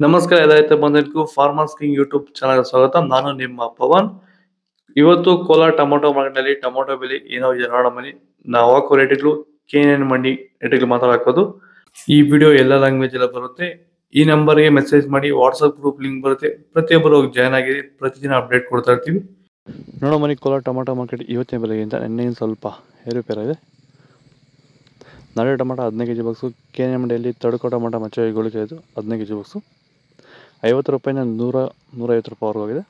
ನಮಸ್ಕಾರ ರೈತ ಬಂಧುಗಳಿಗೂ farmers king YouTube channel ಸ್ವಾಗತ. ನಾನು ನಿಮ್ಮ ಪವನ್. ಇವತ್ತು ಕೋಲಾರ ಟೊಮೊಟೊ ಮಾರ್ಕೆಟ್ನಲ್ಲಿ ಟೊಮೊಟೊ ಬೆಲೆ ಏನೋ ಇದೆ ನೋಡೋಣ ಬನ್ನಿ. ನಾವು ಹಾಕೋ ರೇಟ್ಗಳು KNN ಮಂಡಿ ರೇಟ್ಗಳು ಮಾತಾಡೋದು. ಈ ವಿಡಿಯೋ ಎಲ್ಲ ಲ್ಯಾಂಗ್ವೇಜ್ ಎಲ್ಲ ಬರುತ್ತೆ. ಈ ನಂಬರ್ಗೆ ಮೆಸೇಜ್ ಮಾಡಿ, ವಾಟ್ಸಪ್ ಗ್ರೂಪ್ ಲಿಂಕ್ ಬರುತ್ತೆ, ಪ್ರತಿಯೊಬ್ಬರು ಹೋಗಿ ಜಾಯ್ನ್ ಆಗಿ ಪ್ರತಿದಿನ ಅಪ್ಡೇಟ್ ಕೊಡ್ತಾ ಇರ್ತೀವಿ. ನೋಡೋ ಬನ್ನಿ, ಕೋಲಾರ ಟೊಮೊಟೊ ಮಾರ್ಕೆಟ್ ಇವತ್ತಿನ ಬೆಲೆಗಿಂತ ನಿನ್ನೆಗಿಂತ ಸ್ವಲ್ಪ ಏರುಪೇರಾಗಿದೆ. ನಾಳೆ ಟೊಮೊಟೊ 15 kg ಬಾಕ್ಸು, KNN ಮಂಡಿಯಲ್ಲಿ ತಡ್ಕೋ ಟೊಮೊಟೊ ಮಚ್ಚ ಗೋಳಿಕಾಯ್ದು 15 kg ಬಾಕ್ಸು 50 ರೂಪಾಯಿಂದ 150 ರೂಪಾಯಿವರೆಗೂ ಹೋಗಿದೆ.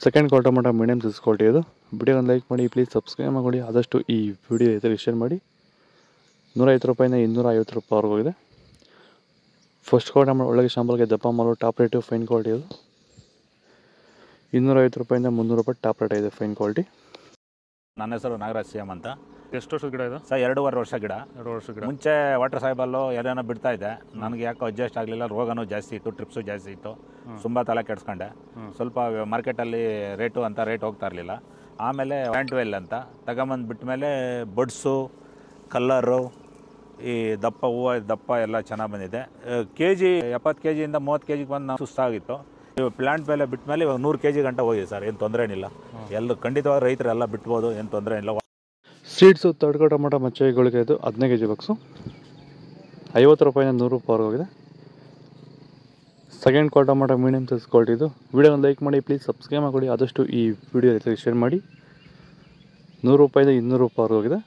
Second quality tomato medium size quality ಇದು. ವಿಡಿಯೋನ ಲೈಕ್ ಮಾಡಿ, ಪ್ಲೀಸ್ ಸಬ್ಸ್ಕ್ರೈಬ್ ಮಾಡಿ, ಆದಷ್ಟು ಈ ವಿಡಿಯೋ ಜೊತೆ ಶೇರ್ ಮಾಡಿ. 150 ರೂಪಾಯಿಂದ 250 ರೂಪಾಯಿವರೆಗೂ ಹೋಗಿದೆ. ಫಸ್ಟ್ ಕ್ವಾಲಿಟಿ ಟೊಮೊಟೊ ಒಳಗೆ ಶಾಂಪಲ್ಗೆ ದಪ್ಪ ಮಾಲು, ಟಾಪ್ ರೇಟು, ಫೈನ್ ಕ್ವಾಲಿಟಿ ಇದು. 250 ರೂಪಾಯಿಂದ 300 ರೂಪಾಯಿ ಟಾಪ್ ರೇಟ್ ಇದೆ, ಫೈನ್ ಕ್ವಾಲಿಟಿ. ನನ್ನ ಹೆಸರು ನಾಗರಾಜ್ CM ಅಂತ. ಎಷ್ಟು ವರ್ಷದ ಗಿಡ ಇದು? ಸರ್ 2.5 ವರ್ಷ ಗಿಡ. 2 ವರ್ಷದ ಗಿಡ. ಮುಂಚೆ ವಾಟರ್ ಸಾಯಿಬಲ್ಲು ಏನೇನೋ ಬಿಡ್ತಾ ಇದ್ದೆ. ನನಗೆ ಯಾಕೋ ಅಡ್ಜಸ್ಟ್ ಆಗಲಿಲ್ಲ. ರೋಗನೂ ಜಾಸ್ತಿ ಇತ್ತು, ಟ್ರಿಪ್ಸು ಜಾಸ್ತಿ ಇತ್ತು. ತುಂಬ ತಲೆ ಕೆಡಿಸ್ಕೊಂಡೆ. ಸ್ವಲ್ಪ ಮಾರ್ಕೆಟಲ್ಲಿ ರೇಟ್ ಹೋಗ್ತಾ ಇರಲಿಲ್ಲ. ಆಮೇಲೆ ವ್ಯಾಂಟ್ವೆಲ್ ಅಂತ ತಗೊಂಬಂದು ಬಿಟ್ಟ ಮೇಲೆ ಬಡ್ಸು, ಕಲ್ಲರು, ಈ ದಪ್ಪ ಹೂವು ದಪ್ಪ ಎಲ್ಲ ಚೆನ್ನಾಗಿ ಬಂದಿದೆ. KG 70 kg 30 kg ಬಂದು ನಾವು ಸುಸ್ತಾಗಿತ್ತು. ಪ್ಲಾಂಟ್ ಬೆಲೆ ಬಿಟ್ಟ ಮೇಲೆ ಇವಾಗ 100 kg ಗಂಟ ಹೋಗಿದೆ ಸರ್. ಏನು ತೊಂದರೆ ಏನಿಲ್ಲ. ಎಲ್ಲ ಖಂಡಿತವಾಗಿ ರೈತರೆಲ್ಲ ಬಿಟ್ಬೋದು, ಏನು ತೊಂದರೆ ಇಲ್ಲ. ಸೀಡ್ಸು ತಡ್ಕೋ ಟೊಮೊಟೊ ಮಚ್ಚೆ ಗೋಳಿಕಾಯ್ದು 15 kg ಬಾಕ್ಸು 50 ರೂಪಾಯಿಂದ 100 ರೂಪಾಯಿವರೆಗೂ ಹೋಗಿದೆ. Second quality tomato medium size quality ಇದು. ವಿಡಿಯೋನ ಲೈಕ್ ಮಾಡಿ, ಪ್ಲೀಸ್ ಸಬ್ಸ್ಕ್ರೈಬ್ ಮಾಡಿ, ಆದಷ್ಟು ಈ ವಿಡಿಯೋ ಜೊತೆ ಶೇರ್ ಮಾಡಿ. 100 ರೂಪಾಯಿಂದ 200 ರೂಪಾಯಿವರೆಗೂ ಹೋಗಿದೆ.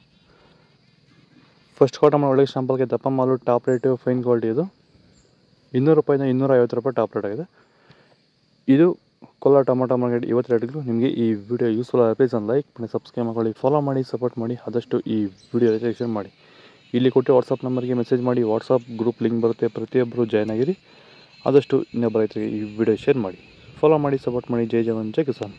ಫಸ್ಟ್ ಕ್ವಾಲಿಟಿ ಟೊಮೊಟೊ ಒಳಗೆ ಶಾಂಪಲ್ಗೆ ದಪ್ಪ ಮಾಲು, ಟಾಪ್ ರೇಟು, ಫೈನ್ ಕ್ವಾಲಿಟಿ ಇದು. 200 ರೂಪಾಯಿಂದ 250 ರೂಪಾಯಿ ಟಾಪ್ ರೇಟ್ ಆಗಿದೆ. ಇದು ಕೋಲಾರ ಟೊಮೊಟೊ ಮಾರ್ಕೆಟ್ ಇವತ್ತು ರೇಟ್ಗಳು. ನಿಮಗೆ ಈ ವಿಡಿಯೋ ಯೂಸ್ಫುಲ್ ಆದರೆ ಪ್ಲೀಸ್ ಒಂದು ಲೈಕ್ ಮಾಡಿ, ಸಬ್ಸ್ಕ್ರೈಬ್ ಮಾಡಿ, ಫಾಲೋ ಮಾಡಿ, ಸಪೋರ್ಟ್ ಮಾಡಿ, ಆದಷ್ಟು ಈ ವಿಡಿಯೋ ಜೊತೆ ಶೇರ್ ಮಾಡಿ. ಇಲ್ಲಿ ಕೊಟ್ಟು ವಾಟ್ಸಪ್ ನಂಬರ್ಗೆ ಮೆಸೇಜ್ ಮಾಡಿ, ವಾಟ್ಸಪ್ ಗ್ರೂಪ್ ಲಿಂಕ್ ಬರುತ್ತೆ, ಪ್ರತಿಯೊಬ್ಬರು ಜಾಯ್ನ್ ಆಗಿರಿ. ಆದಷ್ಟು ಇನ್ನೊಬ್ಬ ರೈತರಿಗೆ ಈ ವಿಡಿಯೋ ಶೇರ್ ಮಾಡಿ, ಫಾಲೋ ಮಾಡಿ, ಸಪೋರ್ಟ್ ಮಾಡಿ. ಜೈ ಜವಾನ್, ಜೈ ಕಿಸಾನ್.